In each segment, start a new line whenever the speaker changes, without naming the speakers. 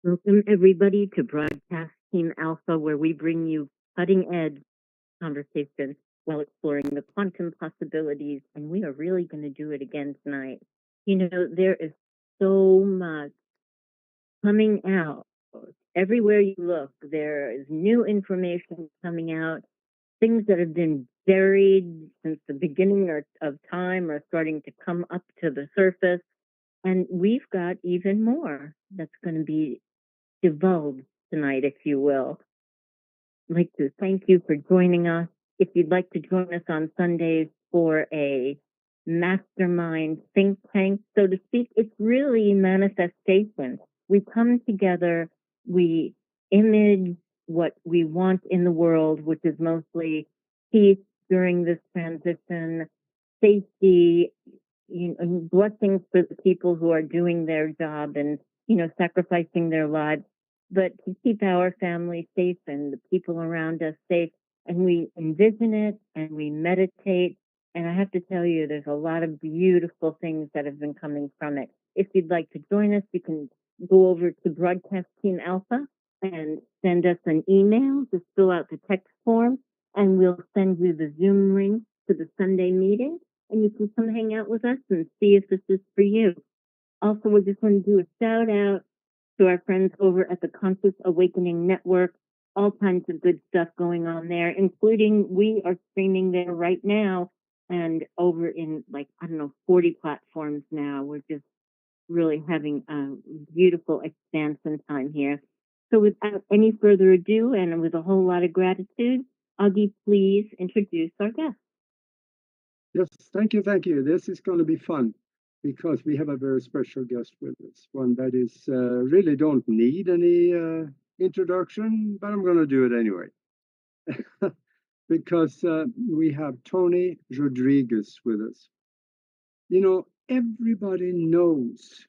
Welcome, everybody, to Broadcast Team Alpha, where we bring you cutting edge conversations while exploring the quantum possibilities. And we are really going to do it again tonight. You know, there is so much coming out. Everywhere you look, there is new information coming out. Things that have been buried since the beginning of time are starting to come up to the surface. And we've got even more that's going to be divulged tonight, if you will. I'd like to thank you for joining us. If you'd like to join us on Sundays for a mastermind think tank, so to speak, it's really manifestation. We come together, we image what we want in the world, which is mostly peace during this transition, safety, blessings for the people who are doing their job and, sacrificing their lives, but to keep our family safe and the people around us safe. And we envision it and we meditate. And I have to tell you, there's a lot of beautiful things that have been coming from it. If you'd like to join us, you can go over to Broadcast Team Alpha and send us an email. Just fill out the text form and we'll send you the Zoom link to the Sunday meeting. And you can come hang out with us and see if this is for you. Also, we just want to do a shout out to our friends over at the Conscious Awakening Network. All kinds of good stuff going on there, including we are streaming there right now and over in 40 platforms now. We're just really having a beautiful expansion time here. So without any further ado and with a whole lot of gratitude, Aage, please introduce our guest.
Yes, thank you, thank you. This is going to be fun because we have a very special guest with us, one that is really don't need any introduction, but I'm going to do it anyway. Because we have Tony Rodrigues with us. You know, everybody knows,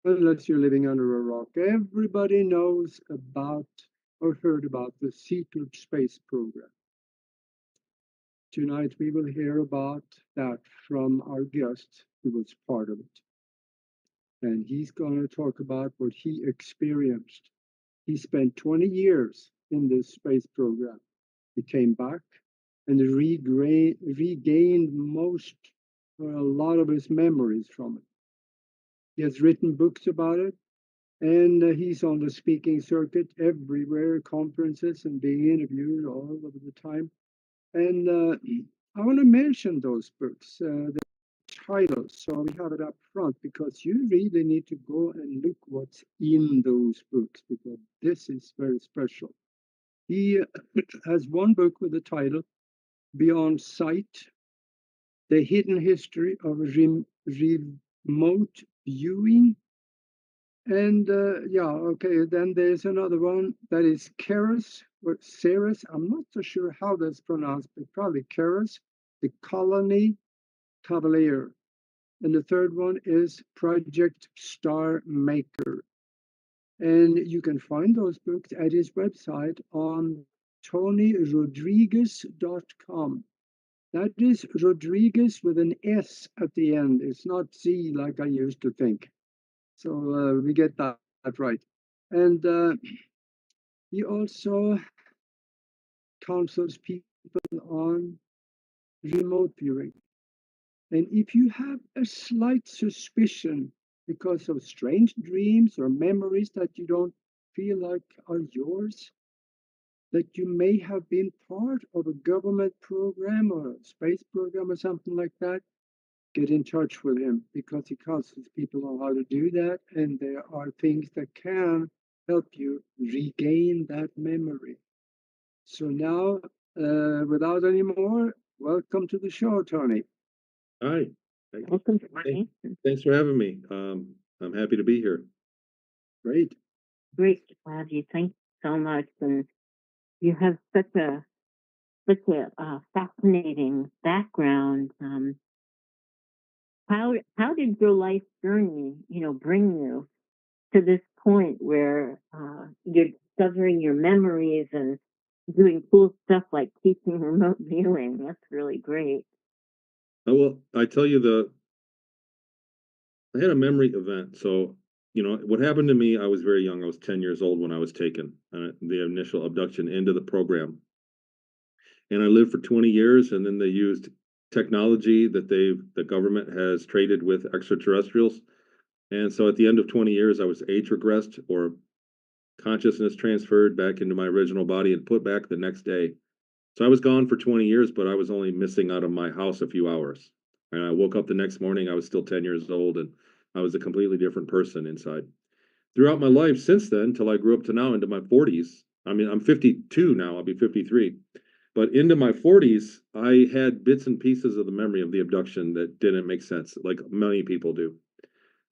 unless you're living under a rock, everybody knows about or heard about the secret space program. Tonight we will hear about that from our guest who was part of it. And he's going to talk about what he experienced. He spent 20 years in this space program. He came back and regained a lot of his memories from it. He has written books about it, and he's on the speaking circuit everywhere, conferences and being interviewed all over the time. And I want to mention those books, the titles, so we have it up front, because you really need to go and look what's in those books, because this is very special. He has one book with the title Beyond Sight, The Hidden History of Remote Viewing. And then there's another one that is Keras, or Ceres, I'm not so sure how that's pronounced, but probably Keras, The Colony Cavalier. And the third one is Project Star Maker. And you can find those books at his website on TonyRodrigues.com. That is Rodrigues with an S at the end. It's not Z like I used to think. So we get that right. And he also counsels people on remote viewing. And if you have a slight suspicion because of strange dreams or memories that you don't feel like are yours, that you may have been part of a government program or a space program or something like that, get in touch with him, because he counsels people on how to do that, and there are things that can help you regain that memory. So now, without any more, welcome to the show, Tony.
Hi.
Welcome, Tony.
Thanks for having me. I'm happy to be here.
Great.
Great to have you. Thank you so much. And you have such a fascinating background. How did your life journey, bring you to this point where you're discovering your memories and doing cool stuff like teaching remote viewing? That's really great.
Oh, well, I tell you, I had a memory event. So what happened to me, I was very young. I was 10 years old when I was taken, the initial abduction into the program. And I lived for 20 years, and then they used technology that the government has traded with extraterrestrials. And so at the end of 20 years, I was age regressed or consciousness transferred back into my original body and put back the next day. So I was gone for 20 years, but I was only missing out of my house a few hours. And I woke up the next morning, I was still 10 years old, and I was a completely different person inside. Throughout my life since then, till I grew up to now into my 40s, I mean, I'm 52 now, I'll be 53. But into my 40s, I had bits and pieces of the memory of the abduction that didn't make sense, like many people do.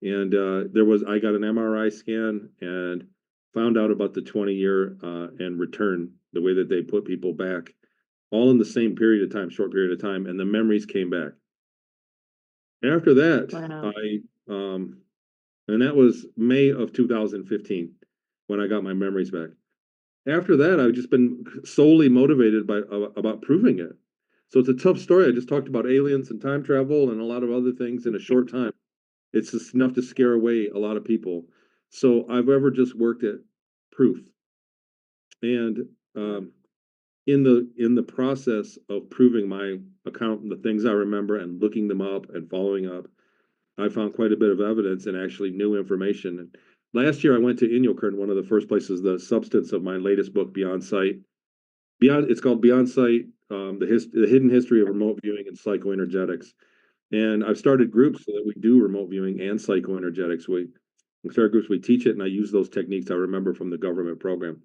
And I got an MRI scan and found out about the 20-year and return, the way that they put people back, all in the same period of time, short period of time, and the memories came back. After that,
Wow.
and that was May of 2015 when I got my memories back. After that, I've just been solely motivated by about proving it. So it's a tough story. I just talked about aliens and time travel and a lot of other things in a short time. It's just enough to scare away a lot of people. So I've ever just worked at proof. And in the process of proving my account, the things I remember and looking them up and following up, I found quite a bit of evidence and actually new information. And last year I went to Inyokern, one of the first places, the substance of my latest book, Beyond Sight. It's called Beyond Sight, the hidden history of remote viewing and psychoenergetics. And I've started groups so that we do remote viewing and psychoenergetics. We start groups, we teach it, and I use those techniques I remember from the government program.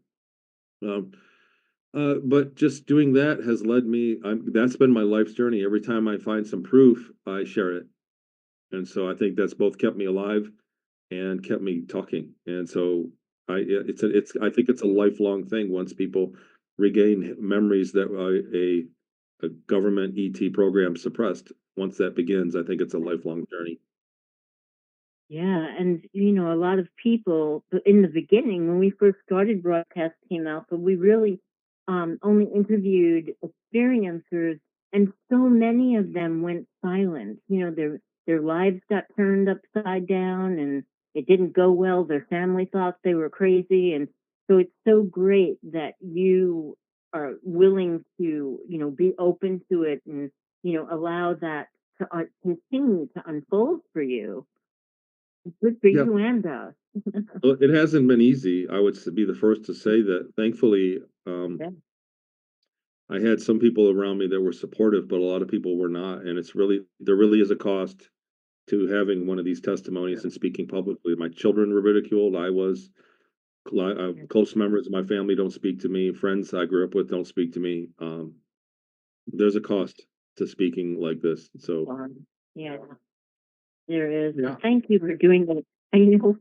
But just doing that has led me, that's been my life's journey. Every time I find some proof, I share it. And so I think that's both kept me alive and kept me talking. And so I think it's a lifelong thing once people regain memories that a government ET program suppressed. Once that begins, I think it's a lifelong journey.
Yeah, and a lot of people in the beginning when we first started broadcasting Alpha, we really only interviewed experiencers, and so many of them went silent. Their lives got turned upside down, and it didn't go well. Their family thought they were crazy, and so it's so great that you are willing to be open to it and allow that to continue to unfold for you. Good for
Yeah.
you and us.
Well, it hasn't been easy. I would be the first to say that. Thankfully,
Yeah.
I had some people around me that were supportive, but a lot of people were not. And there really is a cost to having one of these testimonies and speaking publicly. My children were ridiculed. Close members of my family don't speak to me. Friends I grew up with don't speak to me. There's a cost to speaking like this. So
Yeah, there is.
Yeah.
Thank you for doing that.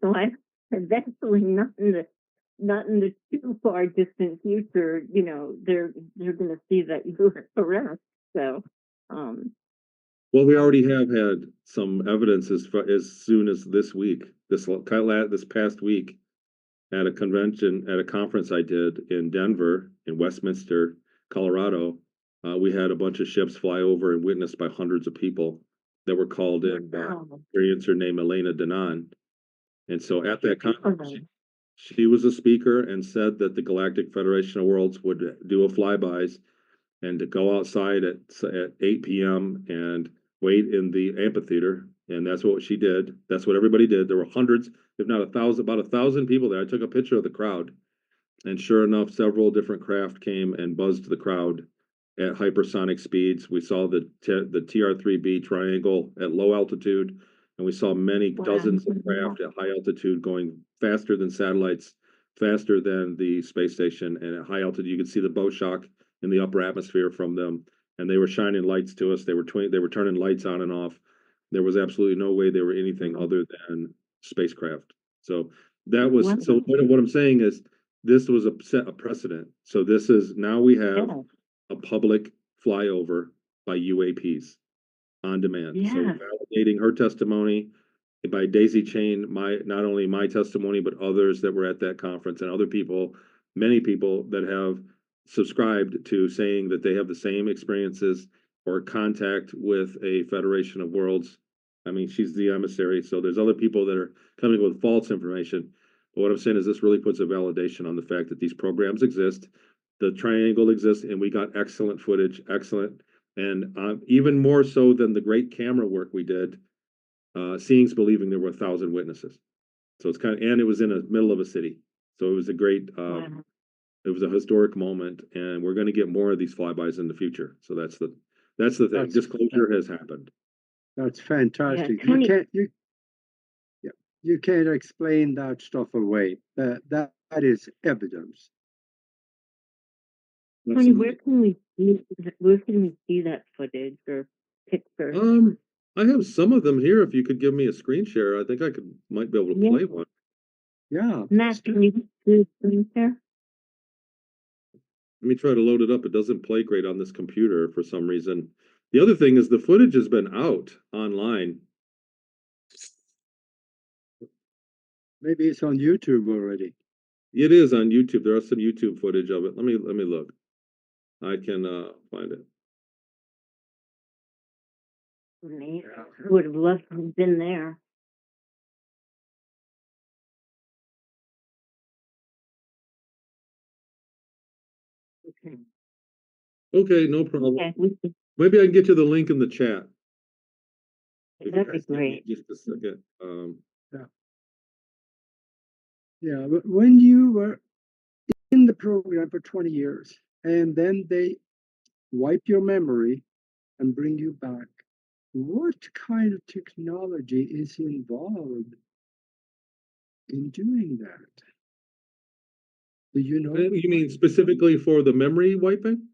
So I eventually not in the too far distant future, they're going to see that you were correct. So,
well, we already have had some evidence as soon as this week, this past week, at a conference I did in Denver, in Westminster, Colorado. We had a bunch of ships fly over and witnessed by hundreds of people that were called in by an experiencer named Elena Danan. And so at that conference, she was a speaker and said that the Galactic Federation of Worlds would do a flybys and to go outside at 8 p.m. and wait in the amphitheater. And that's what she did. That's what everybody did. There were hundreds, if not about 1,000 people there. I took a picture of the crowd. And sure enough, several different craft came and buzzed the crowd at hypersonic speeds. We saw the TR-3B triangle at low altitude, and we saw many dozens of craft at high altitude going faster than satellites, faster than the space station. And at high altitude, you could see the bow shock in the upper atmosphere from them. And they were shining lights to us. They were turning lights on and off. There was absolutely no way they were anything other than spacecraft. So what I'm saying is this was a precedent. So this is now we have a public flyover by UAPs on demand.
Yeah.
So validating her testimony by Daisy Chain, not only my testimony, but others that were at that conference and other people, many people that have subscribed to saying that they have the same experiences or contact with a Federation of Worlds I mean, she's the emissary, so there's other people that are coming with false information. But what I'm saying is this really puts a validation on the fact that these programs exist, the triangle exists, and we got excellent footage, excellent, and even more so than the great camera work we did. Seeing's believing there were 1,000 witnesses, so it's kind of, and it was in the middle of a city, so it was a great.
Wow.
It was a historic moment, and we're going to get more of these flybys in the future. So that's the thing.
That's
Disclosure has happened.
that's
Yeah,
fantastic.
Tony,
Yeah, you can't explain that stuff away. That is evidence.
Tony, where can we see that footage or picture?
I have some of them here. If you could give me a screen share, I think I might be able to
Yeah.
play one.
Yeah.
Matt, can you do a screen share?
Let me try to load it up. It doesn't play great on this computer for some reason. The other thing is the footage has been out online.
Maybe it's on YouTube already.
It is on YouTube. There are some YouTube footage of it. Let me look. I can find it.
Amazing. I would have loved to have been there. Okay.
Okay, no problem.
Okay.
Maybe I can get you the link in the chat.
That'd be great.
Just a second.
Yeah, but when you were in the program for 20 years and then they wipe your memory and bring you back, what kind of technology is involved in doing that? Do you know?
You mean specifically for the memory wiping?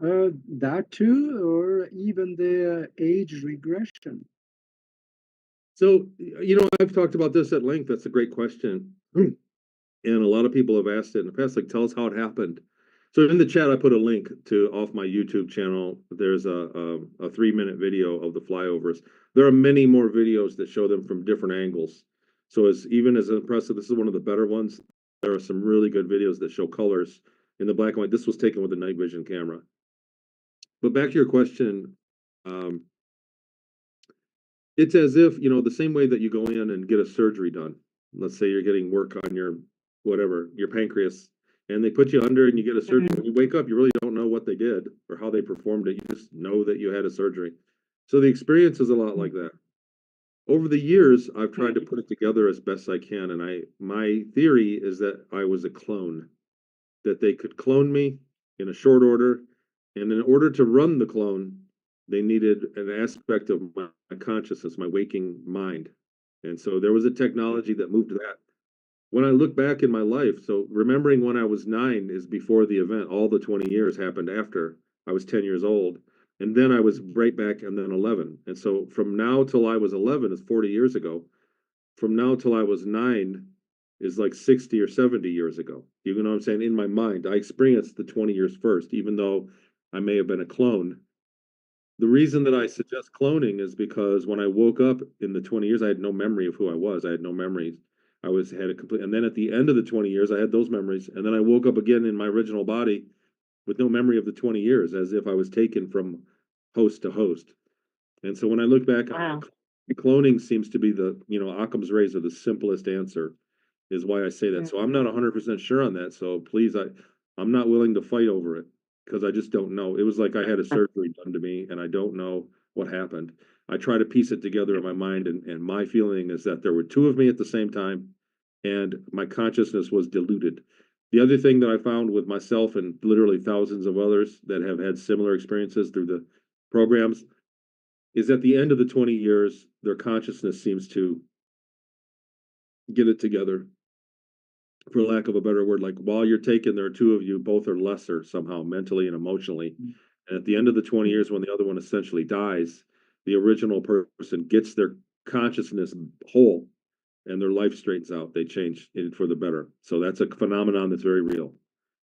That too, or even the age regression?
So, I've talked about this at length. That's a great question. And a lot of people have asked it in the past, like, tell us how it happened. So in the chat, I put a link to off my YouTube channel. There's a 3-minute video of the flyovers. There are many more videos that show them from different angles. So even as impressive, this is one of the better ones. There are some really good videos that show colors in the black and white. This was taken with a night vision camera. But back to your question, it's as if, the same way that you go in and get a surgery done. Let's say you're getting work on your your pancreas, and they put you under and you get a surgery. When you wake up, you really don't know what they did or how they performed it. You just know that you had a surgery. So the experience is a lot like that. Over the years, I've tried to put it together as best I can, and my theory is that I was a clone, that they could clone me in a short order, and in order to run the clone, they needed an aspect of my consciousness, my waking mind. And so there was a technology that moved that. When I look back in my life, so remembering when I was 9 is before the event. All the 20 years happened after I was 10 years old. And then I was right back and then 11. And so from now till I was 11 is 40 years ago. From now till I was 9 is like 60 or 70 years ago. You know what I'm saying? In my mind, I experienced the 20 years first, even though I may have been a clone. The reason that I suggest cloning is because when I woke up in the 20 years, I had no memory of who I was. I had no memories. Had a complete, and then at the end of the 20 years, I had those memories, and then I woke up again in my original body with no memory of the 20 years, as if I was taken from host to host. And so when I look back,
Wow.
cloning seems to be the, Occam's razor, the simplest answer, is why I say that. So I'm not 100% sure on that. So please, I'm not willing to fight over it because I just don't know. It was like I had a surgery done to me, and I don't know what happened. I try to piece it together in my mind, and my feeling is that there were two of me at the same time, and my consciousness was diluted. The other thing that I found with myself and literally thousands of others that have had similar experiences through the programs is at the end of the 20 years, their consciousness seems to get it together, for lack of a better word. Like while you're taken, there are two of you, both are lesser somehow, mentally and emotionally. And at the end of the 20 years, when the other one essentially dies, the original person gets their consciousness whole and their life straightens out. They change it for the better. So that's a phenomenon that's very real.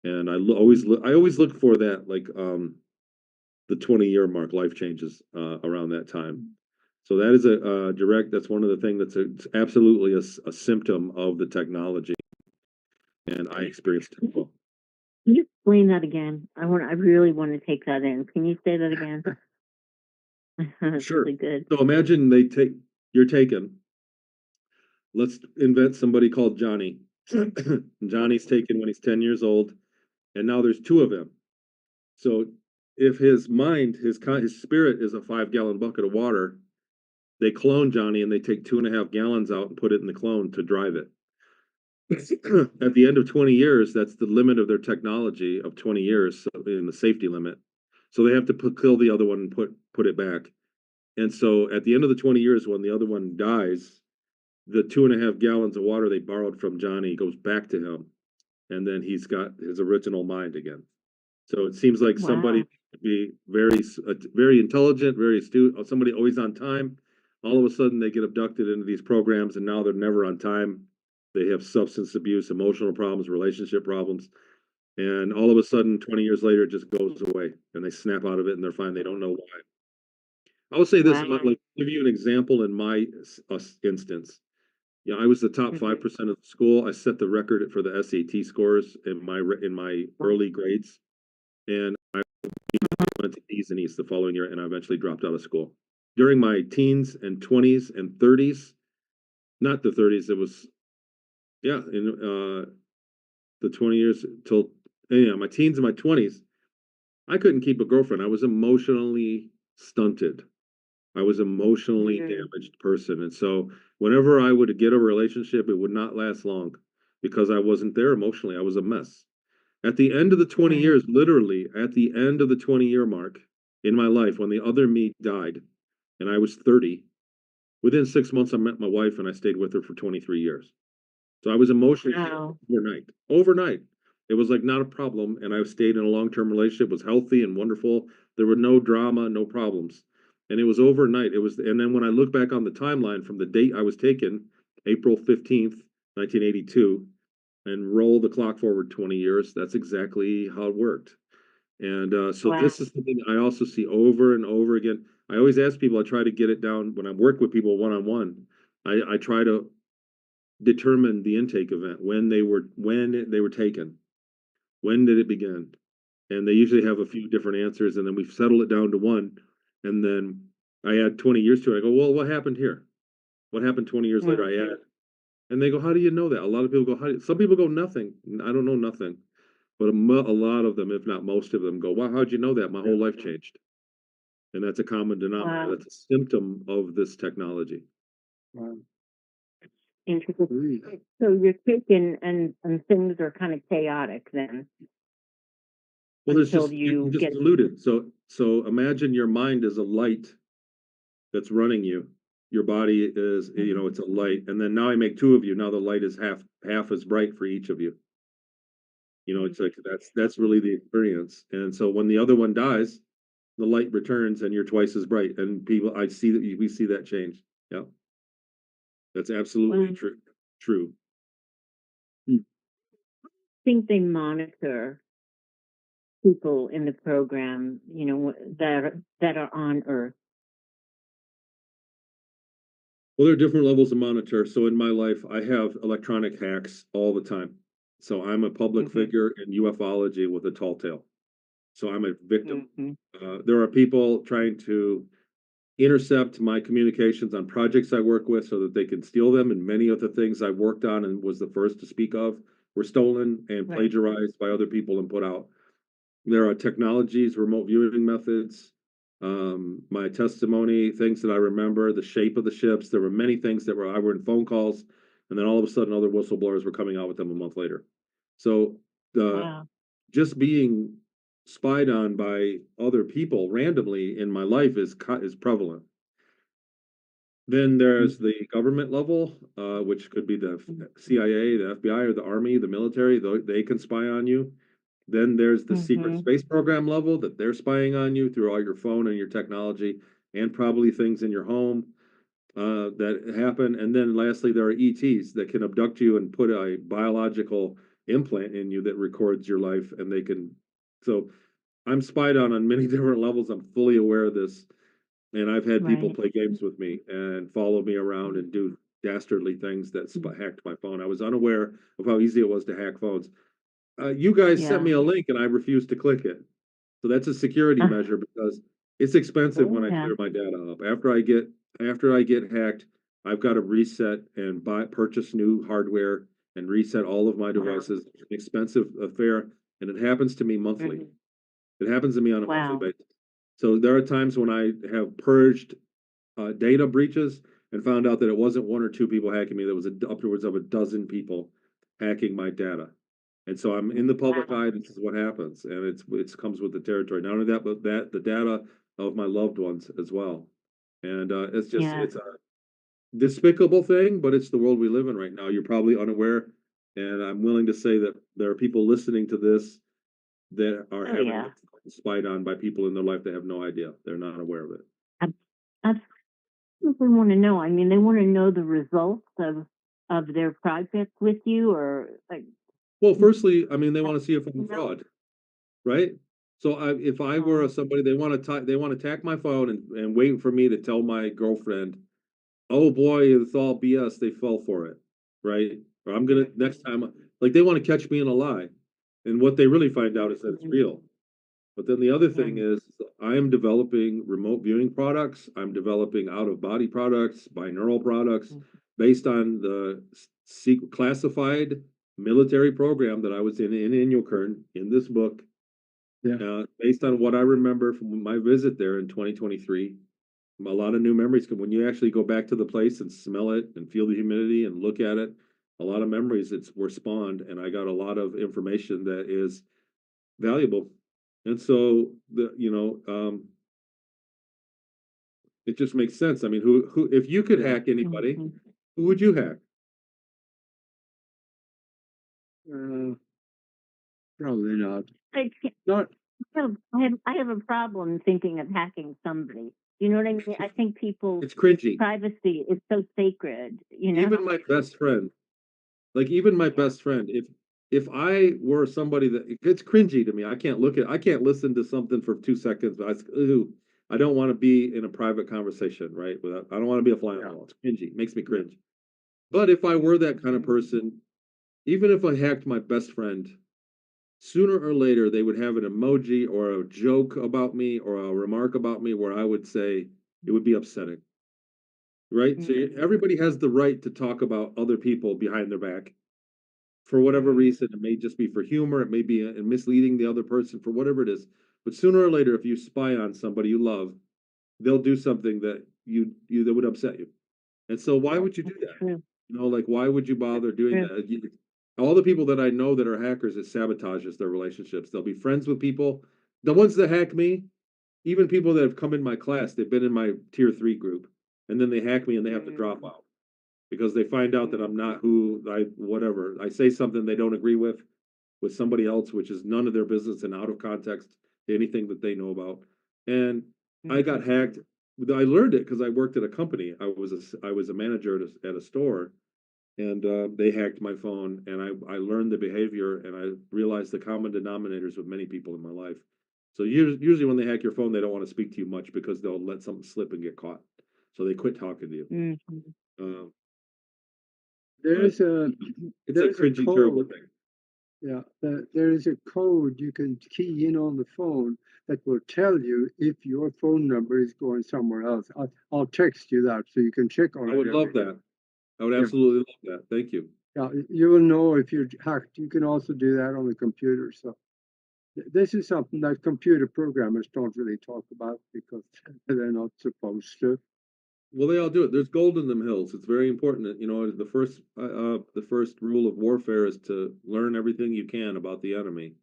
And I always look for that, like the 20-year mark, life changes around that time. So that is a direct. That's one of the things that's absolutely a symptom of the technology, and I experienced it as well.
Can you explain that again? I really want to take that in. Can you say that again? That's
Sure.
really good.
So imagine you're taken. Let's invent somebody called Johnny. Johnny's taken when he's 10 years old, and now there's two of him. So if his mind, his spirit is a 5-gallon bucket of water, they clone Johnny and they take 2.5 gallons out and put it in the clone to drive it. At the end of 20 years, that's the limit of their technology of 20 years, so in the safety limit. So they have to kill the other one and put it back. And so at the end of the 20 years, when the other one dies, the 2.5 gallons of water they borrowed from Johnny goes back to him, and then he's got his original mind again. So it seems like somebody
Wow.
to be very intelligent, very astute, somebody always on time. All of a sudden, they get abducted into these programs, and now they're never on time. They have substance abuse, emotional problems, relationship problems, and all of a sudden, 20 years later, it just goes away, and they snap out of it, and they're fine. They don't know why. I will say this,
Wow.
like, give you an example in my instance. Yeah, I was the top
Mm-hmm.
5% of the school. I set the record for the SAT scores in my early grades, and I went to E's and E's the following year, and I eventually dropped out of school. During my teens and 20s and 30s, not the 30s, it was, yeah, in the 20 years till, yeah, my teens and my 20s, I couldn't keep a girlfriend. I was emotionally stunted. I was emotionally damaged person. And so whenever I would get a relationship, it would not last long because I wasn't there emotionally. I was a mess. At the end of the 20
Right.
years, literally at the end of the 20-year mark in my life, when the other me died and I was 30, within 6 months, I met my wife and I stayed with her for 23 years. So I was emotionally
Wow.
overnight. Overnight. It was like not a problem. And I stayed in a long-term relationship, was healthy and wonderful. There were no drama, no problems. And it was overnight. And then when I look back on the timeline from the date I was taken, April 15th, 1982, and roll the clock forward 20 years, that's exactly how it worked. And so
Wow.
this is something I also see over and over again. I always ask people, I try to get it down when I work with people one-on-one. I try to determine the intake event, when they were taken, when did it begin, and they usually have a few different answers, and then we settle it down to one, and then I add 20 years to it. I go, well, what happened here? What happened 20 years later? I
Mm-hmm.
add, and they go, how do you know that? A lot of people go, some people go, nothing. I don't know nothing, but a lot of them, if not most of them, go, wow, how'd you know that? My whole life changed. And that's a common denominator.
Wow.
That's a symptom of this technology.
Wow.
Interesting.
Really.
So you're taken and things are kind of chaotic then
Well, there's
until
just you
you
just
get.
diluted. So imagine your mind is a light that's running you. Your body is, it's a light. And then now I make two of you. Now the light is half as bright for each of you. It's like that's really the experience. And so when the other one dies, the light returns and you're twice as bright. And I see that we see that change. Yeah. That's absolutely
Well,
true.
Hmm.
think they monitor people in the program, that are on Earth.
Well, there are different levels of monitor. So in my life, I have electronic hacks all the time. So I'm a public
Mm-hmm.
figure in ufology with a tall tale. So I'm a victim.
Mm-hmm.
There are people trying to intercept my communications on projects I work with so that they can steal them. And many of the things I worked on and was the first to speak of were stolen and
Right.
plagiarized by other people and put out. There are technologies, remote viewing methods, my testimony, things that I remember, the shape of the ships. There were many things that I were in phone calls, and then all of a sudden, other whistleblowers were coming out with them a month later. So the
Wow.
just being spied on by other people randomly in my life is prevalent. Then there's the government level, which could be the CIA, the FBI, or the Army, the military. They can spy on you. Then there's the secret
Mm-hmm.
space program level that they're spying on you through all your phone and your technology, and probably things in your home that happen. And then lastly, there are ETs that can abduct you and put a biological implant in you that records your life, and they can. So I'm spied on many different levels. I'm fully aware of this, and I've had people
Right.
play games with me and follow me around and do dastardly things that hacked my phone. I was unaware of how easy it was to hack phones. You guys sent
Yeah.
me a link and I refused to click it. So that's a security measure because It's expensive when I
Yeah.
clear my data up. After I get hacked, I've got to reset and purchase new hardware and reset all of my devices. It's an expensive affair, and it happens to me monthly.
Mhm.
It happens to me on a monthly
Wow.
basis. So there are times when I have purged data breaches and found out that it wasn't one or two people hacking me. There was upwards of a dozen people hacking my data. And so I'm in the public
Wow.
eye. This is what happens, and it's comes with the territory. Not only that, but that the data of my loved ones as well. And it's just
Yeah.
it's a despicable thing, but it's the world we live in right now. You're probably unaware, and I'm willing to say that there are people listening to this that are
Oh
having
yeah.
been spied on by people in their life that have no idea. They're not aware of it.
I People want to know. I mean, they want to know the results of their project with you, or like,
Well, firstly, I mean, they want to see if I'm
you
a
know.
fraud, right? So if I were
Oh.
somebody, they want to tack my phone and wait for me to tell my girlfriend, oh boy, it's all BS. They fell for it, right? Or I'm gonna next time, like they want to catch me in a lie, and what they really find out is that it's
Mhm.
real. But then the other thing
Mhm.
is, I am developing remote viewing products. I'm developing out of body products, binaural products, based on the classified military program that I was in Inyokern in this book.
Yeah.
Based on what I remember from my visit there in 2023, a lot of new memories come when you actually go back to the place and smell it and feel the humidity and look at it. A lot of memories were spawned, and I got a lot of information that is valuable. And so it just makes sense. I mean, who if you could
Yeah.
hack anybody,
Mhm.
who would you hack?
Uh, Probably not.
I can't-
Not.
I have a problem thinking of hacking somebody. You know what I mean? I think people's
It's cringy.
privacy is so sacred. You
Even
know.
my best friend, like even my best friend, if I were somebody that it's cringy to me, I can't listen to something for 2 seconds. But ooh, I don't want to be in a private conversation, right? I don't want to be a fly on the
Yeah.
wall. It's cringy, it makes me cringe. But if I were that kind of person, even if I hacked my best friend, sooner or later they would have an emoji or a joke about me or a remark about me where I would say it would be upsetting, right? So
Mhm.
everybody has the right to talk about other people behind their back for whatever reason. It may just be for humor, it may be misleading the other person for whatever it is. But sooner or later, if you spy on somebody you love, they'll do something that that would upset you. And so why would you do that?
True.
Like why would you bother doing
True.
that? All the people that I know that are hackers, it sabotages their relationships. They'll be friends with people. The ones that hack me, even people that have come in my class, they've been in my tier 3 group, and then they hack me and they have to drop out because they find out that I'm not who whatever. I say something they don't agree with somebody else, which is none of their business and out of context to anything that they know about. And I got hacked. I learned it because I worked at a company. I was a manager at a store, and they hacked my phone, and I learned the behavior, and I realized the common denominators with many people in my life. So usually when they hack your phone, they don't want to speak to you much because they'll let something slip and get caught. So they quit talking to you.
Mhm.
Um, but
There's a
it's a
there's a
cringy, terrible
code.
thing.
Yeah, there is a code you can key in on the phone that will tell you if your phone number is going somewhere else. I'll text you that so you can check on
I
it
would love
every day.
that. I would
Yeah,
absolutely love that. Thank you.
yeah, you will know if you're hacked. You can also do that on the computer. So this is something that computer programmers don't really talk about because they're not supposed to.
Well, they all do it. There's gold in them hills. It's very important that, the first rule of warfare is to learn everything you can about the enemy.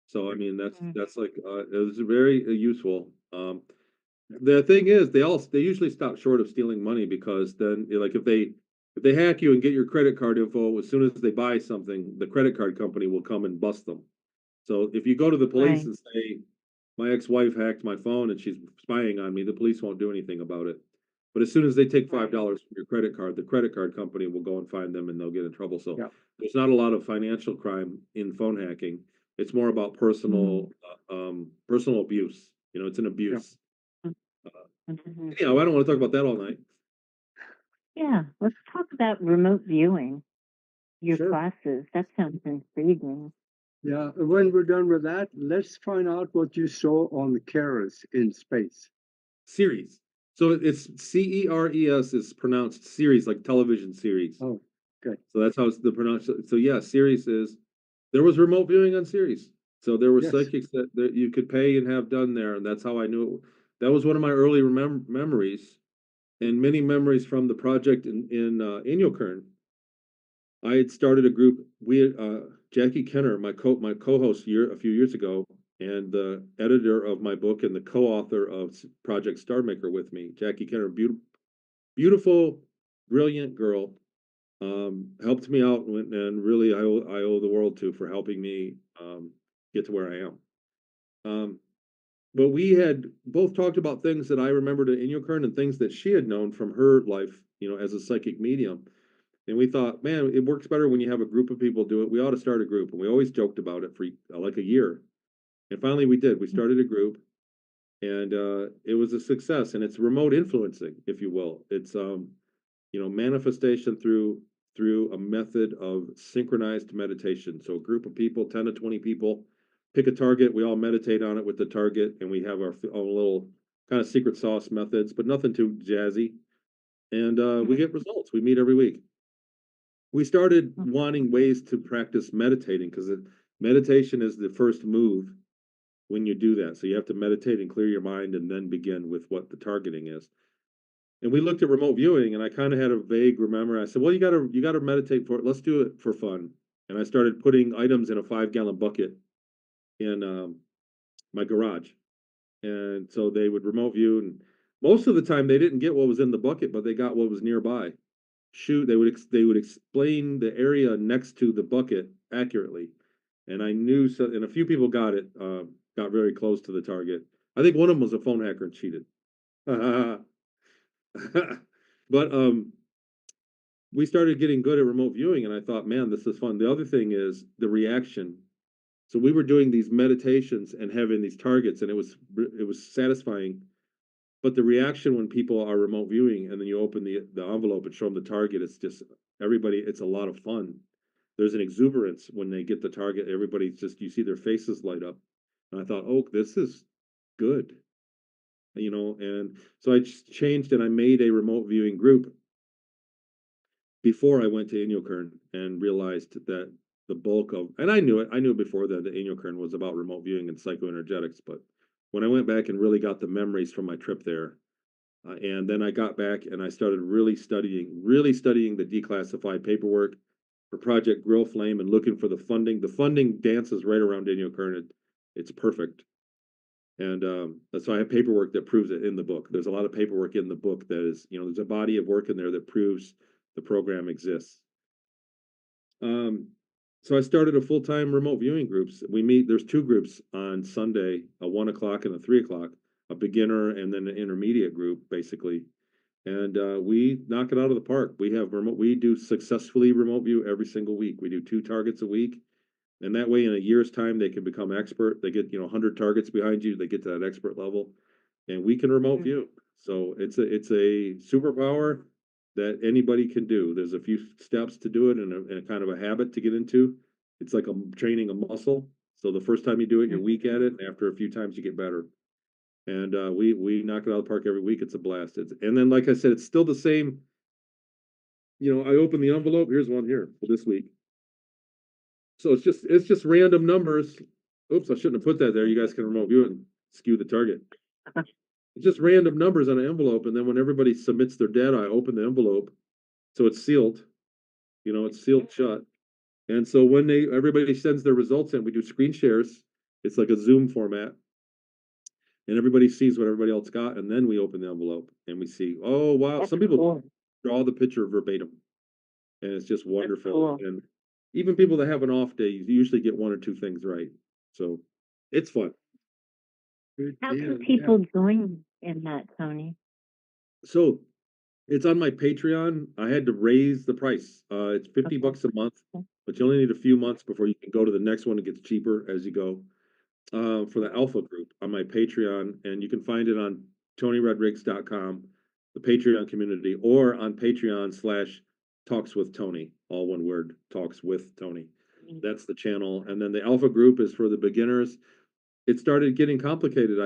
So, I mean, that's like, it's very useful. The thing is, they usually stop short of stealing money because then, like, if they hack you and get your credit card info, as soon as they buy something, the credit card company will come and bust them. So if you go to the police
Right.
and say, my ex-wife hacked my phone and she's spying on me, the police won't do anything about it. But as soon as they take $5 from your credit card, the credit card company will go and find them and they'll get in trouble. So
Yeah,
there's not a lot of financial crime in phone hacking. It's more about personal abuse. It's an
yeah.
abuse.
Mhm.
Anyhow, I don't want to talk about that all night.
Yeah. Let's talk about remote viewing. Your
Sure.
classes. That sounds intriguing.
Yeah, and when we're done with that, let's find out what you saw on the Keras in space.
Series. So it's CERES is pronounced series, like television series.
Oh, good.
So that's how it's the pronunciation. So yeah, series is there was remote viewing on series. So there were
Yes.
psychics that you could pay and have done there, and that's how I knew it. That was one of my early memories, and many memories from the project in Inyokern. I had started a group. We had, Jackie Kenner, my co-host a few years ago, and the editor of my book and the co-author of Project Starmaker with me. Jackie Kenner, beautiful, brilliant girl, helped me out, and really I owe the world to for helping me get to where I am. But we had both talked about things that I remembered in Inyokern and things that she had known from her life, as a psychic medium. And we thought, man, it works better when you have a group of people do it. We ought to start a group. And we always joked about it for like a year. And finally we did. We started a group, and it was a success. And it's remote influencing, if you will. It's manifestation through a method of synchronized meditation. So a group of people, 10 to 20 people, pick a target, we all meditate on it with the target, and we have our own little kind of secret sauce methods, but nothing too jazzy. And we get results. We meet every week. We started wanting ways to practice meditating, because meditation is the first move when you do that. So you have to meditate and clear your mind and then begin with what the targeting is. And we looked at remote viewing, and I kind of had a vague remember. I said, well, you gotta meditate for it. Let's do it for fun. And I started putting items in a 5-gallon bucket in my garage. And so they would remote view, and most of the time they didn't get what was in the bucket, but they got what was nearby. They would explain the area next to the bucket accurately, and I knew so. And a few people got it, got very close to the target. I think one of them was a phone hacker and cheated. But we started getting good at remote viewing, and I thought, man, this is fun. The other thing is the reaction. So we were doing these meditations and having these targets, and it was satisfying. But the reaction when people are remote viewing, and then you open the envelope and show them the target, it's just everybody. It's a lot of fun. There's an exuberance when they get the target. Everybody's just, you see their faces light up, and I thought, oh, this is good. And so I just changed, and I made a remote viewing group before I went to Inyokern, and realized that the bulk of, and I knew before that the Inyokern was about remote viewing and psychoenergetics, but when I went back and really got the memories from my trip there, and then I got back and I started really studying the declassified paperwork for Project Grill Flame, and looking for the funding. The funding dances right around Inyokern. It's perfect. And so I have paperwork that proves it in the book. There's a lot of paperwork in the book that is, there's a body of work in there that proves the program exists. So I started a full-time remote viewing groups. There's 2 groups on Sunday, a 1 o'clock and a 3 o'clock, a beginner and then an intermediate group, basically. And we knock it out of the park. We do successfully remote view every single week. We do 2 targets a week. And that way, in a year's time, they can become expert. They get, 100 targets behind you. They get to that expert level, and we can remote view. So it's a superpower that anybody can do. There's a few steps to do it, and a kind of a habit to get into. It's like training a muscle. So the first time you do it, you're weak at it, and after a few times, you get better. And we knock it out of the park every week. It's a blast. And then, like I said, it's still the same. I open the envelope. Here's one here for this week. So it's just random numbers. Oops, I shouldn't have put that there. You guys can remote view it and skew the target. It's just random numbers on an envelope, and then when everybody submits their data, I open the envelope, so it's sealed. It's sealed shut. And so when everybody sends their results in, we do screen shares. It's like a Zoom format, and everybody sees what everybody else got, and then we open the envelope and we see, oh wow, some people draw the picture verbatim, and it's just wonderful. And even people that have an off day, you usually get 1 or 2 things right. So it's fun.
How can people join in that, Tony?
So it's on my Patreon. I had to raise the price. It's $50 a month, but you only need a few months before you can go to the next one. It gets cheaper as you go. For the Alpha group on my Patreon, and you can find it on TonyRodrigues.com, the Patreon community, or on Patreon/Talks with Tony, all one word, Talks with Tony. That's the channel. And then the Alpha group is for the beginners. it started getting complicated.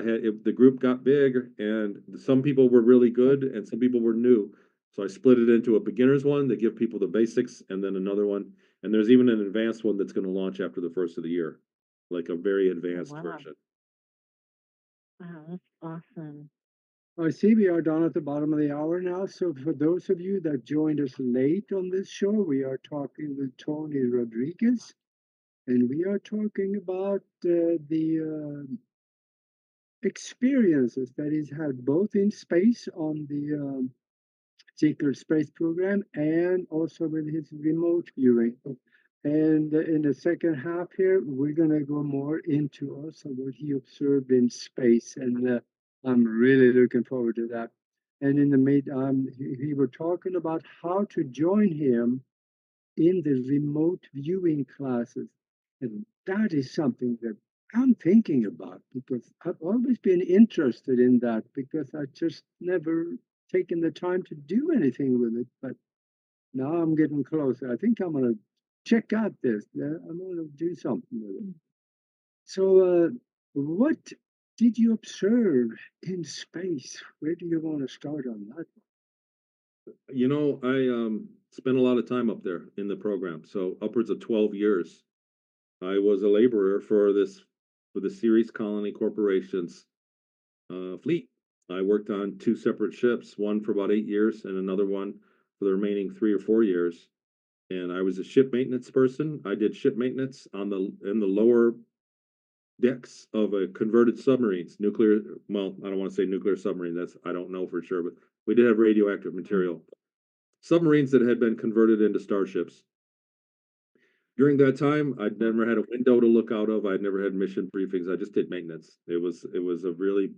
The group got big, and some people were really good, and some people were new. So I split it into a beginner's one that give people the basics, and then another one. And there's even an advanced one that's going to launch after the first of the year, like a very
Oh,
advanced
wow.
version.
Wow, that's awesome.
I see we are down at the bottom of the hour now. So for those of you that joined us late on this show, we are talking with Tony Rodrigues, and we are talking about the experiences that he's had both in space on the secret space program and also with his remote viewing. And in the second half here, we're going to go more into also what he observed in space. And I'm really looking forward to that. And in the meantime, he were talking about how to join him in the remote viewing classes. And that is something that I'm thinking about because I've always been interested in that because I just never taken the time to do anything with it. But now I'm getting closer. I think I'm going to check out this. I'm going to do something with it. So, what did you observe in space? Where do you want to start on that?
You know, I spent a lot of time up there in the program, so upwards of 12 years. I was a laborer for the Ceres Colony Corporation's fleet. I worked on two separate ships, one for about 8 years and another one for the remaining 3 or 4 years. And I was a ship maintenance person. I did ship maintenance in the lower decks of a converted submarines, nuclear. Well, I don't want to say nuclear submarine. That's I don't know for sure, but we did have radioactive material. Submarines that had been converted into starships. During that time, I'd never had a window to look out of. I'd never had mission briefings. I just did maintenance. It was a really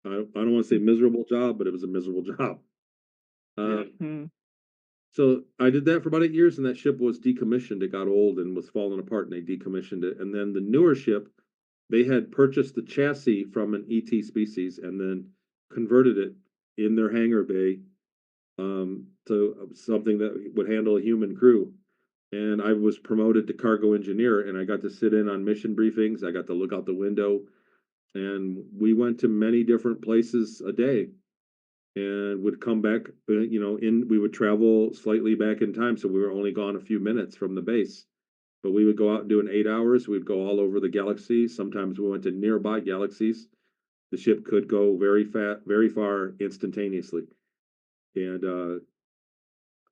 I don't want to say miserable job, but it was a miserable job.
Yeah.
So I did that for about 8 years, and that ship was decommissioned. It got old and was falling apart, and they decommissioned it. And then the newer ship, they had purchased the chassis from an ET species and then converted it in their hangar bay to something that would handle a human crew. And I was promoted to cargo engineer, and I got to sit in on mission briefings. I got to look out the window, and we went to many different places a day and would come back, we would travel slightly back in time, so we were only gone a few minutes from the base. But we would go out and do in 8 hours. We'd go all over the galaxy. Sometimes we went to nearby galaxies. The ship could go very far instantaneously. And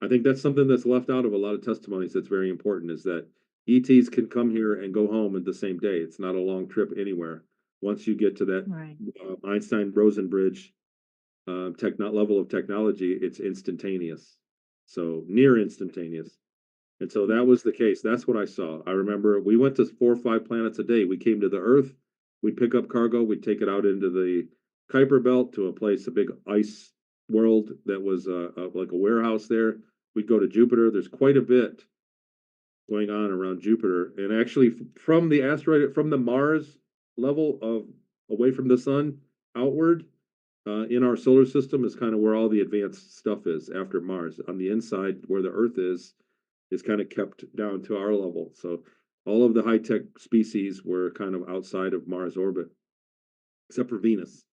I think that's something that's left out of a lot of testimonies that's very important is that ETs can come here and go home in the same day. It's not a long trip anywhere. Once you get to that
Right.
Einstein-Rosen bridge level of technology, it's instantaneous. So near instantaneous. And so that was the case. That's what I saw. I remember we went to 4 or 5 planets a day. We came to the Earth, we'd pick up cargo, we'd take it out into the Kuiper Belt to a place, a big ice world that was like a warehouse there. We'd go to Jupiter. There's quite a bit going on around Jupiter. And actually, from the asteroid, from the Mars level of away from the sun outward, in our solar system is kind of where all the advanced stuff is after Mars. On the inside, where the Earth is kind of kept down to our level. So all of the high tech species were kind of outside of Mars orbit, except for Venus.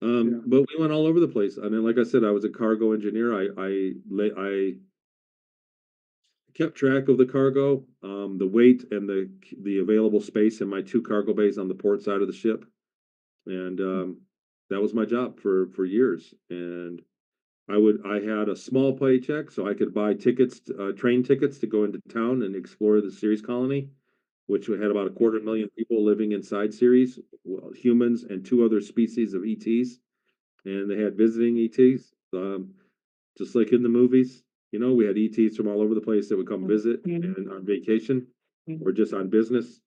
Yeah.
But we went all over the place. I mean, like I said, I was a cargo engineer. I kept track of the cargo, the weight, and the available space in my two cargo bays on the port side of the ship, and that was my job for years. And I had a small paycheck, so I could buy tickets, train tickets to go into town and explore the Ceres colony, which we had about 250,000 people living inside Ceres, well, humans and two other species of ETs, and they had visiting ETs, just like in the movies. You know, we had ETs from all over the place that would come visit and on vacation or just on business.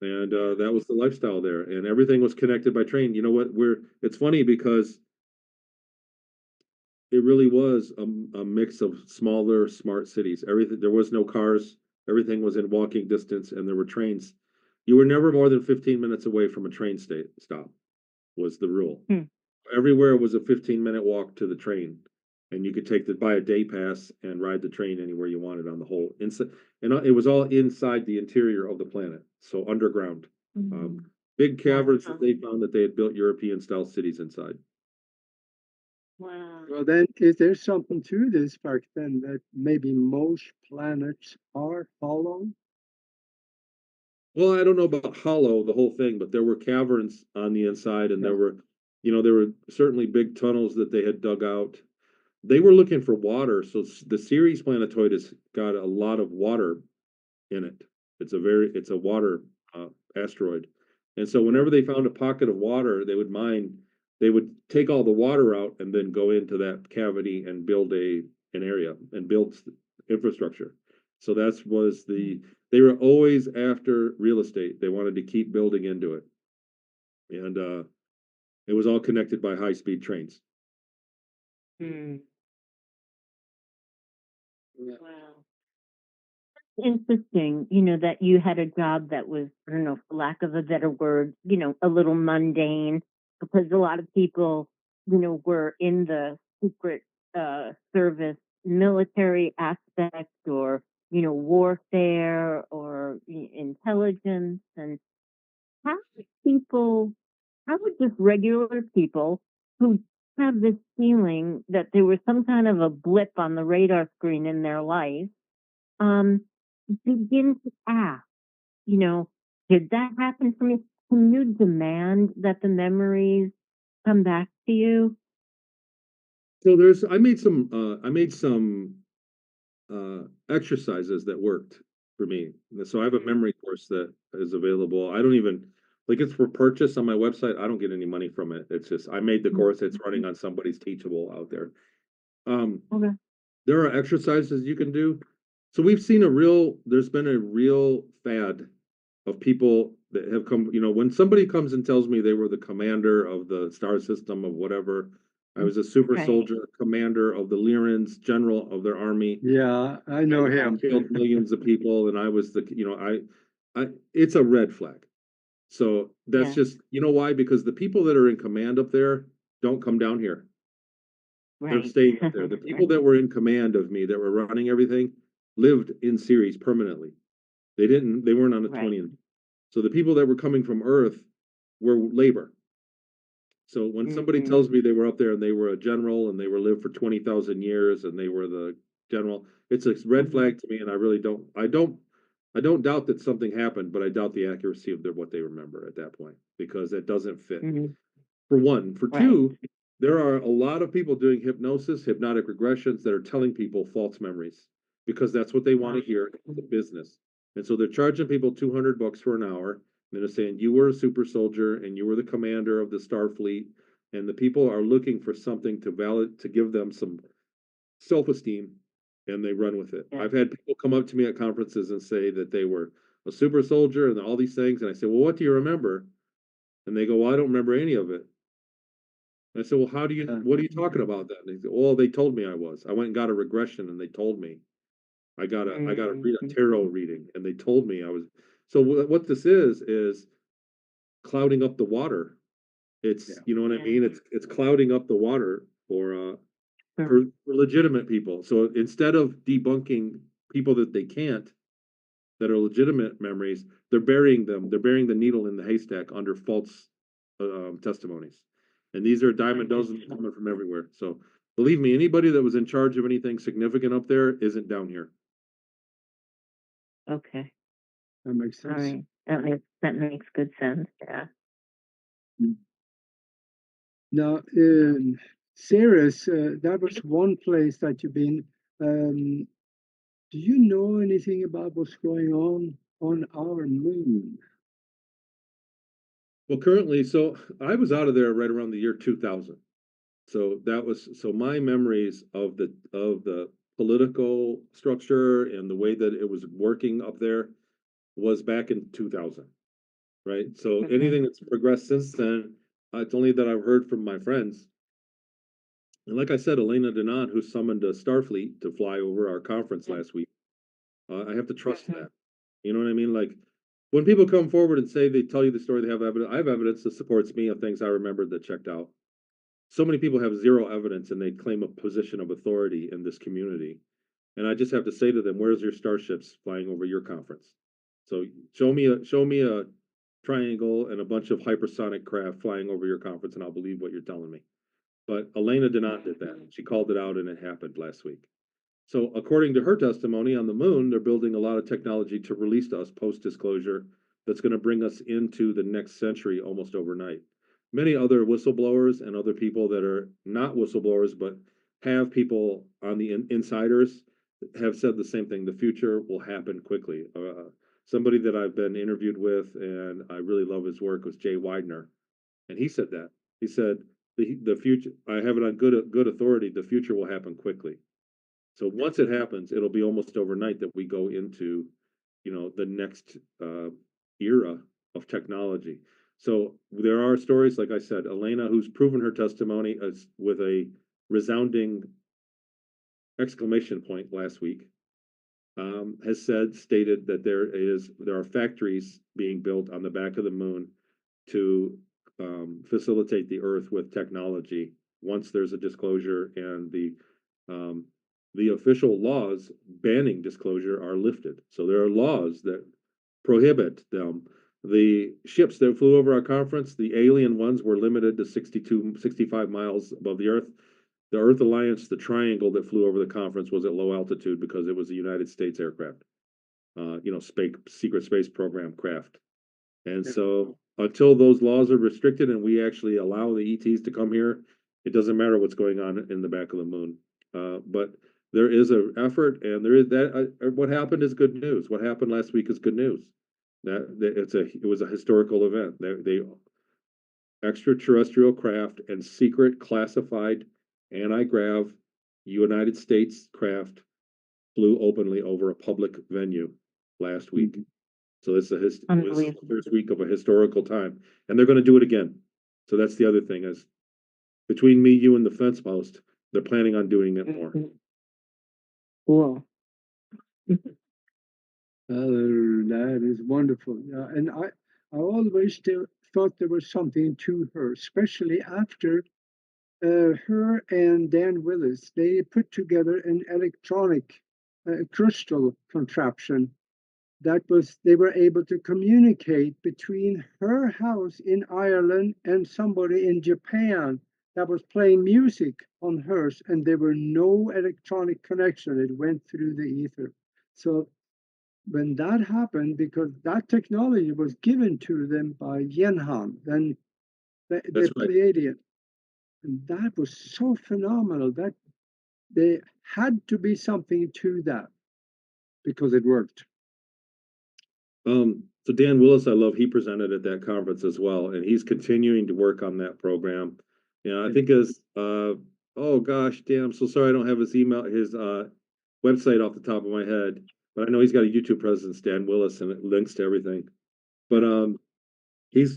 And that was the lifestyle there, and everything was connected by train. You know what? It's funny because it really was a mix of smaller, smart cities. Everything there was no cars. Everything was in walking distance, and there were trains. You were never more than 15 minutes away from a train stop. Was the rule. Everywhere was a 15-minute walk to the train, and you could buy a day pass and ride the train anywhere you wanted on the whole inside. And it was all inside the interior of the planet, so underground.
Mhm.
Big caverns that
Wow.
they found that they had built European style cities inside.
Wow.
Well, then, is there something to this fact then that maybe most planets are hollow?
Well, I don't know about hollow, the whole thing, but there were caverns on the inside, and
Yeah.
there were, there were certainly big tunnels that they had dug out. They were looking for water, so the Ceres planetoid has got a lot of water in it. It's a water asteroid, and so
Yeah.
whenever they found a pocket of water, they would mine. They would take all the water out and then go into that cavity and build an area and build infrastructure. So that's was
Mm.
they were always after real estate. They wanted to keep building into it, and it was all connected by high speed trains.
Mm.
Yeah.
Wow. Interesting, that you had a job that was, I don't know, for lack of a better word, a little mundane, because a lot of people, were in the secret service military aspect, or, warfare, or intelligence. And how would people, how would just regular people who have this feeling that there was some kind of a blip on the radar screen in their life, um, begin to ask, you know, did that happen for me? Can you demand that the memories come back to you?
So I made some exercises that worked for me. And so I have a
Mm.
memory course that is available. I don't even like it's for purchase on my website. I don't get any money from it. It's just I made the course. It's running on somebody's Teachable out there. Um,
Okay.
there are exercises you can do. So we've seen a real. There's been a real fad of people that have come. When somebody comes and tells me they were the commander of the star system of whatever, I was a super
Right.
soldier, commander of the Lyrans, general of their army.
Yeah, I know
I
him.
killed millions of people, and I was it's a red flag. So that's
Yeah.
just, why? Because the people that are in command up there don't come down here. They're
Right.
staying up there. The people that were in command of me, that were running everything, lived in Ceres permanently. They weren't on a
Right.
20. So the people that were coming from Earth were labor. So when somebody
Hmm.
tells me they were up there and they were a general and they were lived for 20,000 years and they were the general, it's a red
Hmm.
flag to me. And I really I don't doubt that something happened, but I doubt the accuracy of what they remember at that point because it doesn't fit.
Hmm.
For one. For
Right.
two, there are a lot of people doing hypnosis, hypnotic regressions that are telling people false memories because that's what they want to hear. It's a business. And so they're charging people $200 for an hour. And they're saying you were a super soldier and you were the commander of the Starfleet. And the people are looking for something to give them some self-esteem, and they run with it.
Yeah.
I've had people come up to me at conferences and say that they were a super soldier and all these things. And I say, well, what do you remember? And they go, well, I don't remember any of it. I said, well, what are you talking about then? They said, well, they told me I was. I went and got a regression and they told me I got to read a
Hmm.
tarot reading and they told me I was. So what this is clouding up the water.
Yeah.
You know what I
Yeah.
mean? It's clouding up the water
Sure.
for legitimate people. So instead of debunking people that they can't, that are legitimate memories, they're burying them. They're burying the needle in the haystack under false testimonies. And these are dime a dozen coming from everywhere. So believe me, anybody that was in charge of anything significant up there isn't down here.
Okay.
That makes
All
sense.
right. That makes good sense. Yeah.
Mm. Now, in Ceres, that was one place that you've been. Um, do you know anything about what's going on our moon?
Well, currently, so I was out of there right around the year 2000. So my memories of the political structure and the way that it was working up there was back in 2000. Right? So
Okay.
anything that's progressed since then, it's only that I've heard from my friends. And like I said, Elena Denon, who summoned a Starfleet to fly over our conference last week, I have to trust
Mhm.
that. You know what I mean? Like when people come forward and say they tell you the story, they have evidence. I have evidence that supports me of things I remembered that checked out. So many people have zero evidence and they claim a position of authority in this community. And I just have to say to them, "Where's your starships flying over your conference?" So show me a triangle and a bunch of hypersonic craft flying over your conference, and I'll believe what you're telling me. But Elena did not did that. She called it out, and it happened last week. So according to her testimony, on the moon, they're building a lot of technology to release to us post-disclosure that's going to bring us into the next century almost overnight. Many other whistleblowers and other people that are not whistleblowers but have people on the insiders have said the same thing. The future will happen quickly. Somebody that I've been interviewed with, and I really love his work, was Jay Widener, and he said that. He said the future. I have it on good authority. The future will happen quickly. So once it happens, it'll be almost overnight that we go into, the next era of technology. So there are stories, like I said, Elena, who's proven her testimony as with a resounding exclamation point last week, has stated that there are factories being built on the back of the moon to facilitate the Earth with technology once there's a disclosure and the official laws banning disclosure are lifted. So there are laws that prohibit them. The ships that flew over our conference, the alien ones, were limited to 65 miles above the Earth. The Earth Alliance, the triangle that flew over the conference, was at low altitude because it was a United States aircraft, secret space program craft. And so until those laws are restricted and we actually allow the ETs to come here, it doesn't matter what's going on in the back of the moon. But there is an effort, and there is that. What happened is good news. What happened last week is good news. It was a historical event. They extraterrestrial craft and secret classified anti-grav United States craft flew openly over a public venue last week. So this is the first week of a historical time, and they're going to do it again. So that's the other thing is, between me, you, and the fence post, they're planning on doing it more.
Cool.
That is wonderful. Yeah, and I always thought there was something to her, especially after her and Dan Willis, they put together an electronic crystal contraption they were able to communicate between her house in Ireland and somebody in Japan that was playing music on hers, and there were no electronic connection. It went through the ether. So when that happened, because that technology was given to them by Yenhan, then the Pleiadian, and that was so phenomenal that there had to be something to that because it worked.
So Dan Willis, I love, he presented at that conference as well, and he's continuing to work on that program. I think oh gosh, damn, I'm so sorry I don't have his website off the top of my head, but I know he's got a YouTube presence, Dan Willis, and it links to everything. But